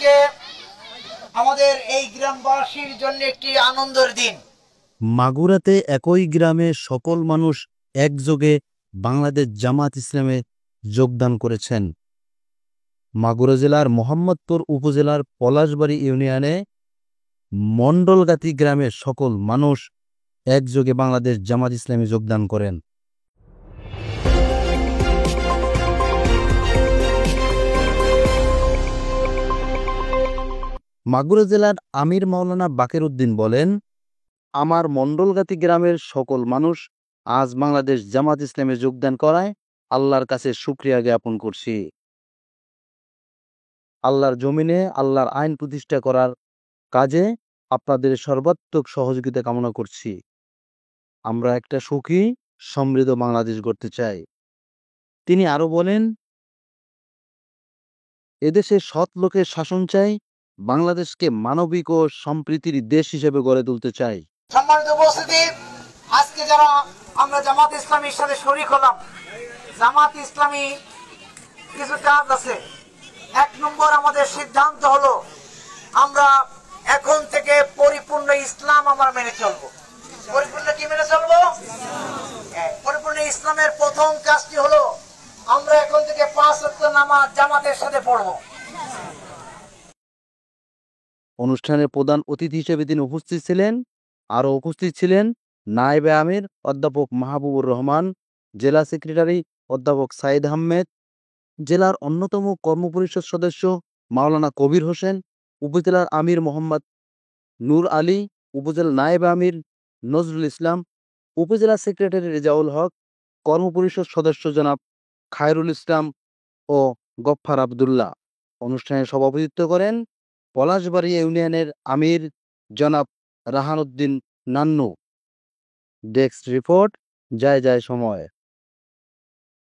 আজকে আমাদের এই গ্রামবাসীর জন্য একটি আনন্দের দিন। মাগুরাতে একই গ্রামে সকল মানুষ একযোগে বাংলাদেশ জামাত ইসলামে যোগদান করেছেন। মাগুরা জেলার মোহাম্মদপুর উপজেলার পলাশবাড়ি ইউনিয়নে মণ্ডলগাতি গ্রামের সকল মানুষ একযোগে বাংলাদেশ জামাত ইসলামে যোগদান করেন। মাগুরা জেলার আমির মাওলানা বাকের উদ্দিন বলেন, আমার মণ্ডলগাতি গ্রামের সকল মানুষ আজ বাংলাদেশ জামাত ইসলামে যোগদান করায় আল্লাহর কাছে শুকরিয়া জ্ঞাপন করছি। আল্লাহর জমিনে আল্লাহর আইন প্রতিষ্ঠা করার কাজে আপনাদের সর্বাত্মক সহযোগিতা কামনা করছি। আমরা একটা সুখী সমৃদ্ধ বাংলাদেশ গড়তে চাই। তিনি আরো বলেন, এদেশে সৎ লোকের শাসন চাই, বাংলাদেশকে মানবিক ও সম্প্রীতির দেশ হিসেবে গড়ে তুলতে চাই। সম্মানিত উপস্থিতি, আজকে যারা আমরা জামাত ইসলামীর সাথে শরীক হলাম, জামাত ইসলামী কিছু কাজ আছে। 1 নম্বর আমাদের সিদ্ধান্ত হলো আমরা এখন থেকে পরিপূর্ণ ইসলাম আমরা মেনে চলবো। পরিপূর্ণ কি মেনে চলবো? পরিপূর্ণ ইসলামের প্রথম কাজটি হলো আমরা এখন থেকে 5 ওয়াক্ত নামাজ জামাতের সাথে পড়বো। অনুষ্ঠানের প্রধান অতিথি হিসেবে তিনি উপস্থিত ছিলেন। আরও উপস্থিত ছিলেন নায়েবে আমির অধ্যাপক মাহবুবুর রহমান, জেলা সেক্রেটারি অধ্যাপক সাইদ আহমেদ, জেলার অন্যতম কর্মপরিষদ সদস্য মাওলানা কবির হোসেন, উপজেলার আমির মোহাম্মদ নূর আলী, উপজেলা নায়েবে আমির নজরুল ইসলাম, উপজেলা সেক্রেটারি রেজাউল হক, কর্মপরিষদ সদস্য জনাব খায়রুল ইসলাম ও গফফার আবদুল্লাহ। অনুষ্ঠানে সভাপতিত্ব করেন পলাশবাড়ি ইউনিয়নের আমির জনাব রাহান উদ্দিন নান্নু। ডেস্ক রিপোর্ট, জয় জয় সময়।